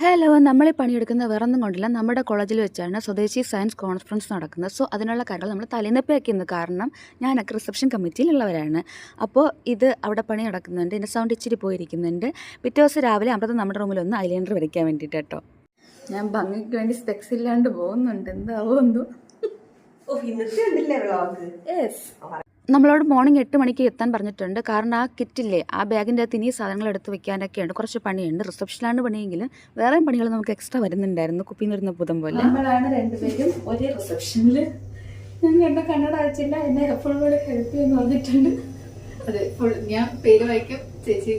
Hello, നമ്മൾ ഈ പണിയെടുക്കുന്ന വേറൊന്നും കൊണ്ടില്ല. നമ്മുടെ കോളേജിൽ വെച്ചാണ് സ്വദേശി സയൻസ് കോൺഫറൻസ് നടക്കുന്നത്. സോ അതിനുള്ള കാര്യങ്ങൾ നമ്മൾ തലേന്നപ്പേ വയ്ക്കുന്നത്. കാരണം ഞാനൊക്കെ റിസപ്ഷൻ കമ്മിറ്റിയിലുള്ളവരാണ്. അപ്പോൾ ഇത് അവിടെ പണി നടക്കുന്നുണ്ട്. എൻ്റെ സൗണ്ട് ഇച്ചിരി പോയിരിക്കുന്നുണ്ട്. പിറ്റേ ദിവസം രാവിലെ അമൃത നമ്മുടെ റൂമിൽ ഒന്ന് ഐലൈനർ വരയ്ക്കാൻ വേണ്ടിയിട്ട് കേട്ടോ. ഞാൻ ഭംഗിക്ക് വേണ്ടി സ്പെക്സ് ഇല്ലാണ്ട് പോകുന്നുണ്ട്. എന്താവോ എന്തോ. നമ്മളോട് മോർണിംഗ് 8 മണിക്ക് എത്താൻ പറഞ്ഞിട്ടുണ്ട്. കാരണം ആ കിറ്റില്ലേ, ആ ബാഗിൻ്റെ അകത്ത് ഇനി സാധനങ്ങൾ എടുത്ത് വെക്കാനൊക്കെയുണ്ട്. കുറച്ച് പണിയുണ്ട്. റിസപ്ഷനിലാണ് പണിയെങ്കിലും വേറെയും പണികൾ നമുക്ക് എക്സ്ട്രാ വരുന്നുണ്ടായിരുന്നു. കുപ്പിന്ന് വരുന്ന പുതം പോലെ. നമ്മളാണ് രണ്ടുപേരും ഒരേ റിസപ്ഷനിൽ. ഞാൻ എന്നെ കണ്ണട അയച്ചില്ല, എന്നെ എപ്പോഴും കൂടെ ഹെൽപ്പ് ചെയ്യുമെന്ന് പറഞ്ഞിട്ടുണ്ട്. അതെ, ഞാൻ പേര് വായിക്കും, ചേച്ചി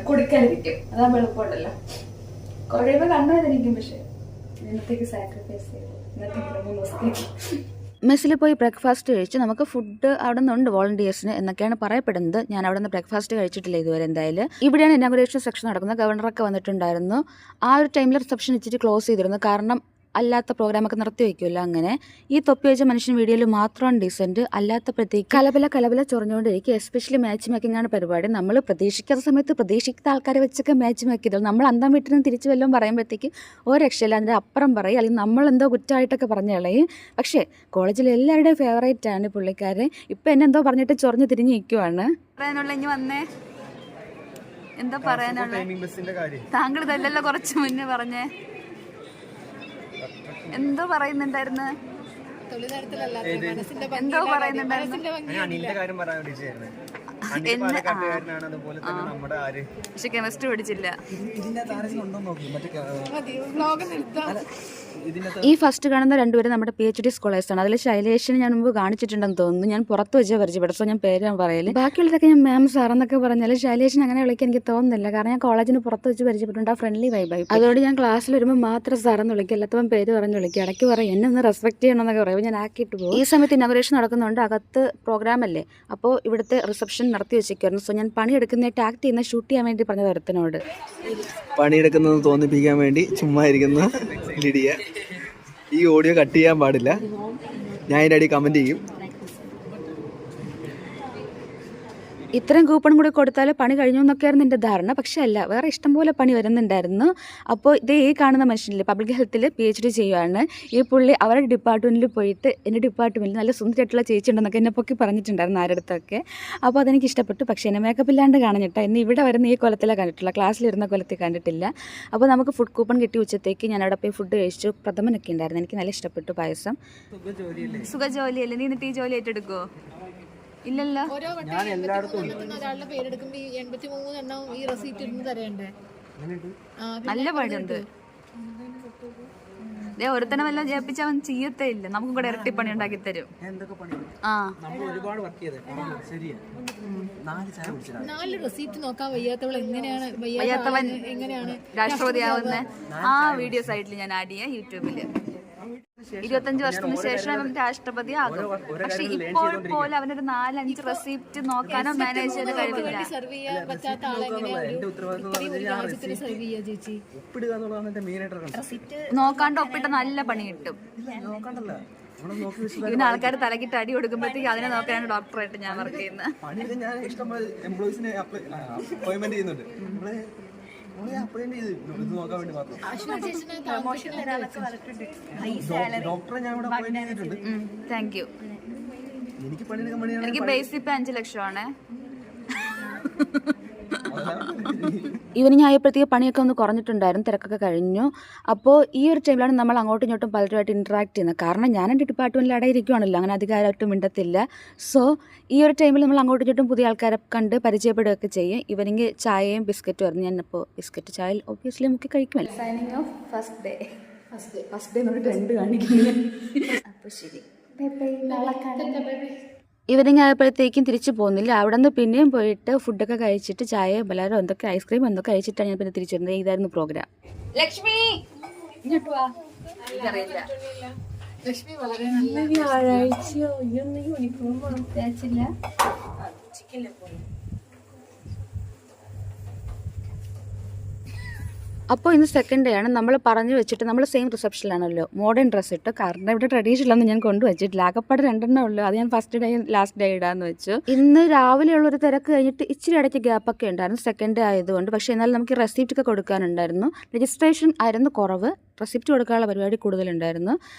കൊടുക്കാതിരിക്കും. അതാകുമ്പോൾ എളുപ്പമുണ്ടല്ലോ. കുറയുമ്പോൾ കണ്ടുവന്നിരിക്കും. പക്ഷേ ഇന്നത്തേക്ക് സാക്രിഫൈസ് ചെയ്തു. ഇന്നത്തെ 3 ദിവസത്തേക്ക് മെസ്സിൽ പോയി ബ്രേക്ക്ഫാസ്റ്റ് കഴിച്ച് നമുക്ക് ഫുഡ് അവിടെ നിന്നുണ്ട് വോളണ്ടിയേഴ്സിന് എന്നൊക്കെയാണ് പറയപ്പെടുന്നത്. ഞാൻ അവിടെ നിന്ന് ബ്രേക്ക്ഫാസ്റ്റ് കഴിച്ചിട്ടില്ല ഇതുവരെ. എന്തായാലും ഇവിടെയാണ് ഇനാഗുറേഷൻ സെക്ഷൻ നടക്കുന്നത്. ഗവർണറൊക്കെ വന്നിട്ടുണ്ടായിരുന്നു. ആ ഒരു ടൈമിൽ റിസപ്ഷൻ ഇച്ചിരി ക്ലോസ് ചെയ്തിരുന്നു. കാരണം അല്ലാത്ത പ്രോഗ്രാമൊക്കെ നിർത്തി വയ്ക്കുമല്ലോ. അങ്ങനെ ഈ തൊപ്പി വെച്ച മനുഷ്യൻ വീഡിയോയിൽ മാത്രമാണ് ഡീസൻറ്റ്. അല്ലാത്തപ്പോഴത്തേക്ക് കലബല ചൊറഞ്ഞുകൊണ്ടിരിക്കും. എസ്പെഷ്യലി മാച്ച് മേക്കിംഗ് ആണ് പരിപാടി. നമ്മൾ പ്രതീക്ഷിക്കാത്ത സമയത്ത് പ്രതീക്ഷിക്കാത്ത ആൾക്കാരെ വെച്ചൊക്കെ മാച്ച് മേക്ക് ചെയ്തോളൂ. നമ്മൾ അന്തം വീട്ടിൽ നിന്ന് തിരിച്ചു വല്ലതും പറയുമ്പോഴത്തേക്ക് ഒരു രക്ഷയില്ല, അതിൻ്റെ അപ്പുറം പറയും, അല്ലെങ്കിൽ നമ്മളെന്തോ കുറ്റമായിട്ടൊക്കെ പറഞ്ഞു കളയും. പക്ഷേ കോളേജിൽ എല്ലാവരുടെയും ഫേവറേറ്റ് ആണ് പുള്ളിക്കാരൻ. ഇപ്പം എന്നെ എന്തോ പറഞ്ഞിട്ട് ചൊറഞ്ഞ് തിരിഞ്ഞ് നിൽക്കുവാണ്. ഇനി വന്നേ എന്താ പറയാനുള്ള? താങ്കൾ ഇതല്ലല്ലോ കുറച്ച് മുന്നേ പറഞ്ഞേ. എന്തോ പറയുന്നുണ്ടായിരുന്നു. എന്തോ പറയുന്നുണ്ടായിരുന്നു. പക്ഷെ കെമിസ്ട്രി പഠിച്ചില്ല. ഈ ഫസ്റ്റ് കാണുന്ന രണ്ടുപേരും നമ്മുടെ PhD സ്കോളേഴ്സാണ്. അതിൽ ശൈലേഷിനെ ഞാൻ മുമ്പ് കാണിച്ചിട്ടുണ്ടെന്ന് തോന്നുന്നു. ഞാൻ പുറത്ത് വെച്ച് പരിചയപ്പെട്ടു. സോ ഞാൻ പേര് ഞാൻ പറയല്. ബാക്കിയുള്ളതൊക്കെ ഞാൻ മാം സാറെന്നൊക്കെ പറഞ്ഞാൽ ശൈലേഷിന് അങ്ങനെ വിളിക്കാൻ എനിക്ക് തോന്നുന്നില്ല. കാരണം ഞാൻ കോളേജിന് പുറത്ത് വെച്ച് പരിചയപ്പെട്ടുണ്ട്. ആ ഫ്രണ്ട്ലി വൈബായി. അതുകൊണ്ട് ഞാൻ ക്ലാസ്സിൽ വരുമ്പോൾ മാത്രം സാറെന്ന് വിളിക്കും. എല്ലാത്തപ്പം പേര് പറഞ്ഞ് വിളിക്കും. ഇടയ്ക്ക് പറയും എന്നെ ഒന്ന് റെസ്പെക്ട് ചെയ്യണമെന്നൊക്കെ പറയുമ്പോൾ ഞാൻ ആക്കിയിട്ട് പോകും. ഈ സമയത്ത് ഇനാഗുറേഷൻ നടക്കുന്നുണ്ട്. അകത്ത് പ്രോഗ്രാം അല്ലേ. അപ്പോൾ ഇവിടുത്തെ റിസപ്ഷൻ നടത്തി വെച്ചേക്കുമായിരുന്നു. സോ ഞാൻ പണിയെടുക്കുന്നതായിട്ട് ആക്ട് ചെയ്യുന്ന ഷൂട്ട് ചെയ്യാൻ വേണ്ടി പറഞ്ഞ ഒരുത്തനോട് പണിയെടുക്കുന്നത് തോന്നിപ്പിക്കാൻ വേണ്ടി ചുമ്മാ ഇരിക്കുന്ന ലിഡിയ. ഈ ഓഡിയോ കട്ട് ചെയ്യാൻ പാടില്ല. ഞാൻ അതിൻ്റെ അടി കമൻറ്റ് ചെയ്യും. ഇത്രയും കൂപ്പൺ കൂടി കൊടുത്താൽ പണി കഴിഞ്ഞു എന്നൊക്കെയായിരുന്നു എൻ്റെ ധാരണ. പക്ഷേ അല്ല, വേറെ ഇഷ്ടംപോലെ പണി വരുന്നുണ്ടായിരുന്നു. അപ്പോൾ ഇത് ഈ കാണുന്ന മനുഷ്യനിൽ പബ്ലിക് ഹെൽത്തിൽ PhD ചെയ്യുകയാണ്. ഈ പുള്ളി അവരുടെ ഡിപ്പാർട്ട്മെൻറ്റിൽ പോയിട്ട് എൻ്റെ ഡിപ്പാർട്ട്മെൻറ്റിൽ നല്ല സുന്ദരിയായിട്ടുള്ള ചേച്ചി ഉണ്ടെന്നൊക്കെ എന്നെ പൊക്കി പറഞ്ഞിട്ടുണ്ടായിരുന്നു ആരുടെ അടുത്തൊക്കെ. അപ്പോൾ അതെനിക്ക് ഇഷ്ടപ്പെട്ടു. പക്ഷേ എന്നെ മേക്കപ്പ് ഇല്ലാണ്ട് കാണഞ്ഞിട്ടോ. എന്നെ ഇവിടെ വരുന്ന ഈ കൊലത്തിലാണ് കണ്ടിട്ടുള്ള, ക്ലാസ്സിലിരുന്ന കൊലത്തിൽ കണ്ടിട്ടില്ല. അപ്പോൾ നമുക്ക് ഫുഡ് കൂപ്പൺ കിട്ടി. ഉച്ചത്തേക്ക് ഞാൻ അവിടെ പോയി ഫുഡ് കഴിച്ചു. പ്രഥമനൊക്കെ ഉണ്ടായിരുന്നു. എനിക്ക് നല്ല ഇഷ്ടപ്പെട്ടു പായസം. സുഖജോലിയല്ലേ? നീ എന്നിട്ട് ഈ ജോലി ഏറ്റെടുക്കുമോ? ഇല്ലല്ലോ. ഒരാളുടെ പേരെടുക്കുമ്പോ 83 എണ്ണം ഈ റെസീറ്റ് ഇരുന്ന് തരണ്ടേ? നല്ല പണിയുണ്ട്. ഒരുത്തനെ വല്ലതും ജയിപ്പിച്ച അവൻ ചെയ്യത്തേ ഇല്ല. നമുക്കും കൂടെ ഇരട്ടി പണി ഉണ്ടാക്കി തരും. നാല് റെസീറ്റ് നോക്കാൻ വയ്യാത്തവൾ എങ്ങനെയാണ് രാഷ്ട്രപതി ആവുന്ന ആ വീഡിയോ സൈറ്റിൽ ഞാൻ ആഡ് ചെയ്യാം യൂട്യൂബില്. 25 വർഷത്തിന് ശേഷം അവൻ രാഷ്ട്രപതി ആകും. പക്ഷെ ഇപ്പോൾ പോലെ അവനൊരു 4-5 റെസിപ്റ്റ് നോക്കാനോ മാനേജ് ചെയ്യാനോ കഴിവില്ല. നോക്കാണ്ട് ഒപ്പിട്ട നല്ല പണി കിട്ടും. ഇതിന് ആൾക്കാർ തലക്കിട്ട് അടി കൊടുക്കുമ്പോഴത്തേക്ക് അതിനെ നോക്കാനാണ് ഡോക്ടറായിട്ട് ഞാൻ വർക്ക് ചെയ്യുന്നത്. Thank you. എനിക്ക് ബേസിക് 5 ലക്ഷമാണ്. ഈവനിങ് ആയപ്പോഴത്തേക്ക് പണിയൊക്കെ ഒന്ന് കുറഞ്ഞിട്ടുണ്ടായിരുന്നു. തിരക്കൊക്കെ കഴിഞ്ഞു. അപ്പോൾ ഈ ഒരു ടൈമിലാണ് നമ്മൾ അങ്ങോട്ടും ഇങ്ങോട്ടും പലരുമായിട്ട് ഇൻട്രാക്ട് ചെയ്യുന്നത്. കാരണം ഞാൻ എൻ്റെ ഡിപ്പാർട്ട്മെൻറ്റിൽ അടയിരിക്കുവാണല്ലോ, അങ്ങനെ അധികാരമായിട്ടും മിണ്ടത്തില്ല. സോ ഈ ഒരു ടൈമിൽ നമ്മൾ അങ്ങോട്ടും ഇങ്ങോട്ടും പുതിയ ആൾക്കാരെ കണ്ട് പരിചയപ്പെടുകയൊക്കെ ചെയ്യും. ഈവനിങ് ചായയും ബിസ്ക്കറ്റും ആയിരുന്നു. ഞാനിപ്പോൾ ബിസ്ക്കറ്റ് ചായയിൽ ഒബ്വിയസ്ലി മുക്കി കഴിക്കുമല്ലോ. സൈനിങ് ഓഫ് ഫസ്റ്റ് ഡേ എന്നൊരു ട്രെൻഡ് കാണിക്കുന്നത്. അപ്പോൾ ശരി, ബൈ ബൈ, നാളെ കാണാം. ഈവനിങ് ആയപ്പോഴത്തേക്കും തിരിച്ചു പോകുന്നില്ല. അവിടെ നിന്ന് പിന്നെയും പോയിട്ട് ഫുഡൊക്കെ കഴിച്ചിട്ട് ചായ ബലാരോ എന്തൊക്കെ ഐസ്ക്രീം എന്തൊക്കെ കഴിച്ചിട്ടാണ് ഞാൻ പിന്നെ തിരിച്ചു വരുന്നത്. ഇതായിരുന്നു പ്രോഗ്രാം. ലക്ഷ്മി ലക്ഷ്മി വളരെ നല്ല അപ്പോൾ ഇന്ന് സെക്കൻഡ് ഡേ ആണ്. നമ്മൾ പറഞ്ഞു വെച്ചിട്ട് നമ്മൾ സെയിം റിസപ്ഷനിലാണല്ലോ, മോഡേൺ ഡ്രസ്സ് ഇട്ട്. കാരണം ഇവിടെ ട്രഡീഷണലൊന്നും ഞാൻ കൊണ്ടുവച്ചിട്ടില്ല, ആകപ്പാട് 2 ഉള്ളൂ. അത് ഞാൻ ഫസ്റ്റ് ഡേ ലാസ്റ്റ് ഡേ ഇടാന്ന് വെച്ചു. ഇന്ന് രാവിലെയുള്ളൊരു തിരക്ക് കഴിഞ്ഞിട്ട് ഇച്ചിരി ഇടയ്ക്ക് ഗ്യാപ്പൊക്കെ ഉണ്ടായിരുന്നു, സെക്കൻഡ് ഡേ ആയതുകൊണ്ട്. പക്ഷേ എന്നാലും നമുക്ക് റെസിപ്റ്റ് ഒക്കെ കൊടുക്കാനുണ്ടായിരുന്നു. രജിസ്ട്രേഷൻ ആയിരുന്നു കുറവ്, റെസിപ്റ്റ് കൊടുക്കാനുള്ള പരിപാടി കൂടുതലുണ്ടായിരുന്നു.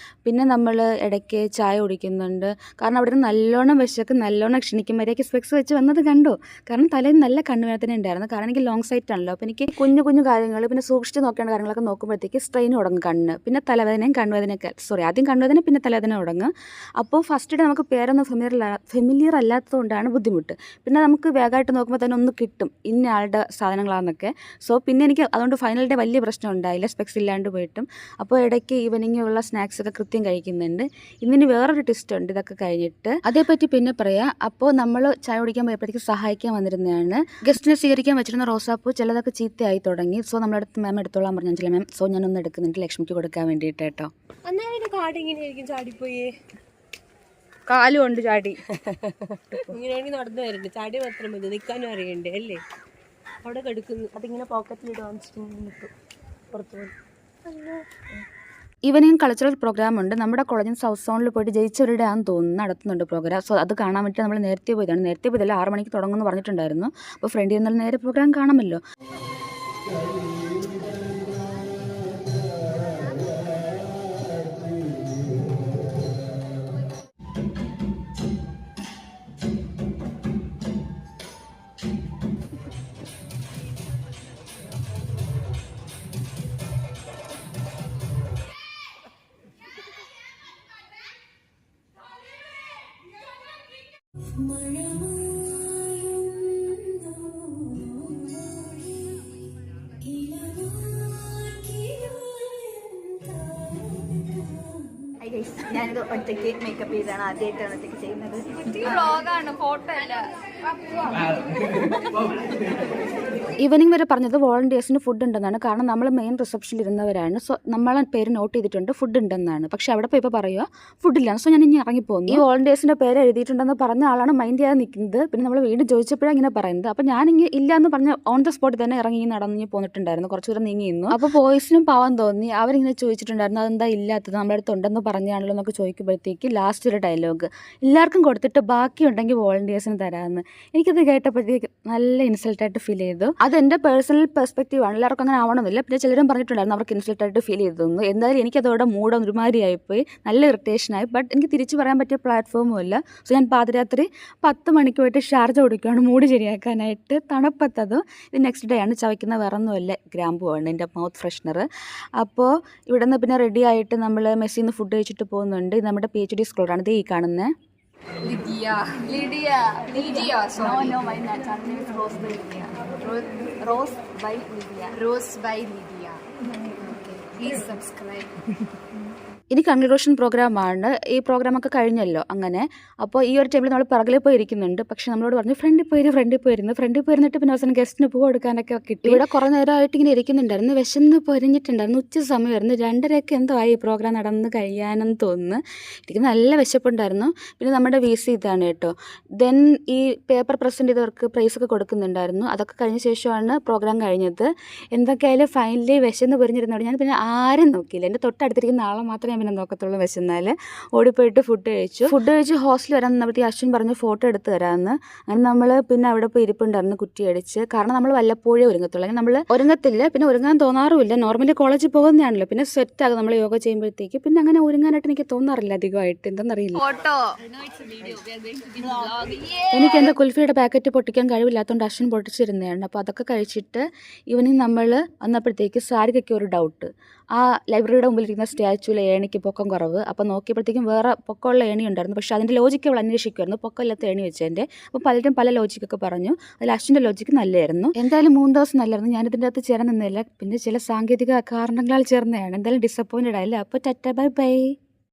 പിന്നെ നമ്മൾ ഇടയ്ക്ക് ചായ കുടിക്കുന്നുണ്ട്. കാരണം അവിടെ നിന്ന് നല്ലോണം വിശക്ക്, നല്ലോണം ക്ഷണിക്കും. വരെയൊക്കെ സ്പെക്സ് വെച്ച് വന്നത് കണ്ടു. കാരണം തലേന്ന് നല്ല കണ്ണുവേദന ഉണ്ടായിരുന്നു. കാരണം എനിക്ക് ലോങ് സൈറ്റ് ആണല്ലോ. അപ്പോൾ എനിക്ക് കുഞ്ഞു കുഞ്ഞു കാര്യങ്ങൾ, പിന്നെ സൂക്ഷിച്ച് നോക്കേണ്ട കാര്യങ്ങളൊക്കെ നോക്കുമ്പോഴത്തേക്ക് സ്ട്രെയിൻ തുടങ്ങും കണ്ണ്. പിന്നെ തലവേദനയും കണ്ണുവേദനയൊക്കെ, ആദ്യം കണ്ണുവേദന പിന്നെ തലവേദന തുടങ്ങും. അപ്പോൾ ഫസ്റ്റ് ഡേ നമുക്ക് പേരൊന്നും ഫെമിലിയർ അല്ലാത്തതുകൊണ്ടാണ് ബുദ്ധിമുട്ട്. പിന്നെ നമുക്ക് വേഗമായിട്ട് നോക്കുമ്പോൾ തന്നെ ഒന്ന് കിട്ടും ഇന്ന ആളുടെ സാധനങ്ങളാണെന്നൊക്കെ. പിന്നെ എനിക്ക് അതുകൊണ്ട് ഫൈനൽ ഡേ വലിയ പ്രശ്നം ഉണ്ടായില്ല, സ്പെക്സ് ഇല്ലാണ്ട് പോയിട്ടും. അപ്പോൾ ഇടയ്ക്ക് ഈവനിങ്ങുള്ള സ്നാക്സ് ഒക്കെ കൃത്യം കഴിക്കുന്നുണ്ട്. ഇന്നിന് വേറൊരു ട്വിസ്റ്റ് ഉണ്ട് ഇതൊക്കെ കഴിഞ്ഞിട്ട്, അതേപ്പറ്റി പിന്നെ പറയാം. അപ്പോൾ നമ്മൾ ചായ കുടിക്കാൻ പോയപ്പോഴത്തേക്ക് സഹായിക്കാൻ വന്നിരുന്നതാണ്. ഗസ്റ്റിനെ സ്വീകരിക്കാൻ വെച്ചിരുന്ന റോസാപ്പൂ ചിലതൊക്കെ ചീത്തയായി തുടങ്ങി. നമ്മളടുത്ത് മാം എടുത്തോളാൻ പറഞ്ഞു. ചില മാം ഞാനൊന്നും എടുക്കുന്നുണ്ട് ലക്ഷ്മിക്ക് കൊടുക്കാൻ വേണ്ടിയിട്ട് കേട്ടോ. ചാടിപ്പോയേ കാലും കൊണ്ട് ചാടി ഇങ്ങനെയാണെങ്കിൽ നടന്നു വരണ്ടേ, ചാടി മാത്രം മതി, നിൽക്കാനും അറിയണ്ടേ അല്ലേ. അവിടെ കിടക്കുന്നു, അതിങ്ങനെ പോക്കറ്റിലിടാൻ പുറത്തു പോയി. ഈവനിങ് കൾച്ചറൽ പ്രോഗ്രാം ഉണ്ട്. നമ്മുടെ കോളേജിൽ സൗത്ത് സോണിൽ പോയിട്ട് ജയിച്ചവരുടെ ആണെന്ന് തോന്നുന്നു നടത്തുന്നുണ്ട് പ്രോഗ്രാം. അത് കാണാൻ വേണ്ടി നമ്മൾ നേരത്തെ പോയതാണ്. നേരത്തെ പോയതല്ല, 6 മണിക്ക് തുടങ്ങുമെന്ന് പറഞ്ഞിട്ടുണ്ടായിരുന്നു. അപ്പോൾ ഫ്രണ്ടിൽ നിന്നാൽ നേരെ പ്രോഗ്രാം കാണാമല്ലോ. ഞാനിത് ഒറ്റയ്ക്ക് മേക്കപ്പ് ചെയ്താണ്, ആദ്യമായിട്ടാണ് ഒറ്റയ്ക്ക് ചെയ്യുന്നത്. വ്ളോഗാണ്, ഫോട്ടോ അല്ല. ഈവനിങ് വരെ പറഞ്ഞത് വോളണ്ടിയേഴ്സിന് ഫുഡ് ഉണ്ടെന്നാണ്. കാരണം നമ്മൾ മെയിൻ റിസപ്ഷനിൽ ഇരുന്നവരാണ്. നമ്മളെ പേര് നോട്ട് ചെയ്തിട്ടുണ്ട്, ഫുഡ് ഉണ്ടെന്നാണ്. പക്ഷെ അവിടെ പോയി ഇപ്പോൾ പറയുക ഫുഡില്ല. ഞാൻ ഇനി ഇറങ്ങിപ്പോന്നു. ഈ വോളണ്ടിയേഴ്സിൻ്റെ പേര് എഴുതിയിട്ടുണ്ടെന്ന് പറഞ്ഞ ആളാണ് മൈൻഡ് ചെയ്യാതെ നിൽക്കുന്നത്. പിന്നെ നമ്മൾ വീണ്ടും ചോദിച്ചപ്പോഴാണ് ഇങ്ങനെ പറയുന്നത്. അപ്പോൾ ഞാനിങ്ങനെ ഇല്ല എന്ന് പറഞ്ഞ ഓൺ ദ സ്പോട്ടിൽ തന്നെ ഇറങ്ങി നടന്ന് പോന്നിട്ടുണ്ടായിരുന്നു. കുറച്ച് ദൂരം നീങ്ങിയിരുന്നു. അപ്പോൾ ബോയ്സിനും പാവം തോന്നി. അവരിങ്ങനെ ചോദിച്ചിട്ടുണ്ടായിരുന്നു അതെന്താ ഇല്ലാത്തത്, നമ്മുടെ അടുത്ത് ഉണ്ടെന്ന് പറഞ്ഞാണല്ലോ എന്നൊക്കെ ചോദിക്കുമ്പോഴത്തേക്ക് ലാസ്റ്റ് ഒരു ഡയലോഗ്, എല്ലാവർക്കും കൊടുത്തിട്ട് ബാക്കിയുണ്ടെങ്കിൽ വോളണ്ടിയേഴ്സിന് തരാമെന്ന്. എനിക്കത് കേട്ടപ്പോഴത്തേക്ക് നല്ല ഇൻസൾട്ടായിട്ട് ഫീൽ ചെയ്തു. അതെൻ്റെ പേഴ്സണൽ പെർസ്പെക്റ്റീവ് ആണ്, എല്ലാവർക്കും അങ്ങനെ ആവണമെന്നില്ല. പിന്നെ ചിലരും പറഞ്ഞിട്ടുണ്ടായിരുന്നു അവർക്ക് ഇൻസൾട്ടായിട്ട് ഫീൽ ചെയ്തു. എന്തായാലും എനിക്കതോടെ മൂഡ് ഒരുമാതിരിയായിപ്പോയി, നല്ല ഇറിറ്റേഷനായി. ബട്ട് എനിക്ക് തിരിച്ചു പറയാൻ പറ്റിയ പ്ലാറ്റ്ഫോമും ഇല്ല. ഞാൻ പാതിരാത്രി 10 മണിക്ക് പോയിട്ട് ഷാർജ കുടിക്കുകയാണ് മൂഡ് ശരിയാക്കാനായിട്ട്. തണുപ്പത്തതും ഇത് നെക്സ്റ്റ് ഡേ ആണ്. ചവയ്ക്കുന്ന വേറെ ഒന്നുമല്ല, ഗ്രാമ്പുവാണ് എൻ്റെ മൗത്ത് ഫ്രഷ്നർ. അപ്പോൾ ഇവിടെ നിന്ന് പിന്നെ റെഡി ആയിട്ട് നമ്മൾ മെസ്സിൽ നിന്ന് ഫുഡ് കഴിച്ചിട്ട് പോകുന്നുണ്ട്. ഇത് നമ്മുടെ PhD സ്കൂളാണ്, ഇത് ഈ കാണുന്നത്. Please subscribe. ഇനി കൺക്ലൂഷൻ പ്രോഗ്രാമാണ്. ഈ പ്രോഗ്രാമൊക്കെ കഴിഞ്ഞല്ലോ അങ്ങനെ. അപ്പോൾ ഈ ഒരു ടൈമിൽ നമ്മൾ പിറകിൽ പോയി ഇരിക്കുന്നുണ്ട്. പക്ഷെ നമ്മളോട് പറഞ്ഞു ഫ്രണ്ടിൽ പോയിരുന്നിട്ട് പിന്നെ അവസാനം ഗസ്റ്റിന് പൂ കൊടുക്കാനൊക്കെ കിട്ടി. ഇവിടെ കുറേ നേരമായിട്ട് ഇങ്ങനെ ഇരിക്കുന്നുണ്ടായിരുന്നു, വിശന്ന് പൊരിഞ്ഞിട്ടുണ്ടായിരുന്നു. ഉച്ച സമയമായിരുന്നു, 2:30 എന്തോ ആയി ഈ പ്രോഗ്രാം നടന്ന് കഴിയാനെന്ന് തോന്നുന്നു. എനിക്ക് നല്ല വിശപ്പുണ്ടായിരുന്നു. പിന്നെ നമ്മുടെ VC ഇതാണ് കേട്ടോ. ദെൻ ഈ പേപ്പർ പ്രസൻറ്റ് ചെയ്തവർക്ക് പ്രൈസൊക്കെ കൊടുക്കുന്നുണ്ടായിരുന്നു. അതൊക്കെ കഴിഞ്ഞ ശേഷമാണ് പ്രോഗ്രാം കഴിഞ്ഞത്. എന്തൊക്കെയായാലും ഫൈനലി വിശന്ന് പൊരിഞ്ഞിരുന്നോട് ഞാൻ പിന്നെ ആരും നോക്കിയില്ല. എൻ്റെ തൊട്ടടുത്തിരിക്കുന്ന ആളെ മാത്രമേ പിന്നെ നോക്കത്തുള്ളൂ. വിശന്നാൽ ഓടിപ്പോയിട്ട് ഫുഡ് കഴിച്ച് ഹോസ്റ്റലിൽ വരാൻ നിന്നപ്പോഴത്തേക്ക് അശ്വിൻ പറഞ്ഞ് ഫോട്ടോ എടുത്ത് തരാമെന്ന്. അങ്ങനെ നമ്മൾ പിന്നെ അവിടെ പോയി ഇരിപ്പുണ്ടായിരുന്നു കുറ്റിയടിച്ച്. കാരണം നമ്മൾ വല്ലപ്പോഴേ ഒരുങ്ങത്തുള്ളൂ, അല്ലെങ്കിൽ നമ്മൾ ഒരുങ്ങത്തില്ല, പിന്നെ ഒരുങ്ങാൻ തോന്നാറുമില്ല. നോർമലി കോളേജിൽ പോകുന്നതാണല്ലോ, പിന്നെ സെറ്റാകും നമ്മൾ യോഗ ചെയ്യുമ്പോഴത്തേക്ക്. പിന്നെ അങ്ങനെ ഒരുങ്ങാനായിട്ട് എനിക്ക് തോന്നാറില്ല അധികമായിട്ട്, എന്താണെന്നറിയില്ല. എനിക്ക് എൻ്റെ കുൽഫിയുടെ പാക്കറ്റ് പൊട്ടിക്കാൻ കഴിവില്ലാത്തതുകൊണ്ട് അശ്വിൻ പൊട്ടിച്ചിരുന്നതാണ്. അപ്പോൾ അതൊക്കെ കഴിച്ചിട്ട് ഈവനിങ് നമ്മൾ വന്നപ്പോഴത്തേക്ക് സാരിക്കൊക്കെ ഒരു ഡൗട്ട്. ആ ലൈബ്രറിയുടെ മുമ്പിലിരിക്കുന്ന സ്റ്റാച്ചുവിലെ ഏണിക്ക് പൊക്കം കുറവ്. അപ്പോൾ നോക്കിയപ്പോഴത്തേക്കും വേറെ പൊക്കമുള്ള ഏണി ഉണ്ടായിരുന്നു. പക്ഷേ അതിൻ്റെ ലോജിക്ക് അവൾ അന്വേഷിക്കുമായിരുന്നു, പൊക്കമില്ലാത്ത ഏണി വെച്ചതിൻ്റെ. അപ്പോൾ പലരും പല ലോജിക്കൊക്കെ പറഞ്ഞു. അതിൽ അശ്വിൻ്റെ ലോജിക്ക് നല്ലതായിരുന്നു. എന്തായാലും 3 ദിവസം നല്ലായിരുന്നു. ഞാനിതിൻ്റെ അകത്ത് ചേരാൻ നിന്നില്ല, പിന്നെ ചില സാങ്കേതിക കാരണങ്ങളാൽ ചേർന്നതാണ്. എന്തായാലും ഡിസപ്പോയിൻറ്റഡ് ആയില്ല. അപ്പോൾ ടാറ്റ ബൈ ബൈ.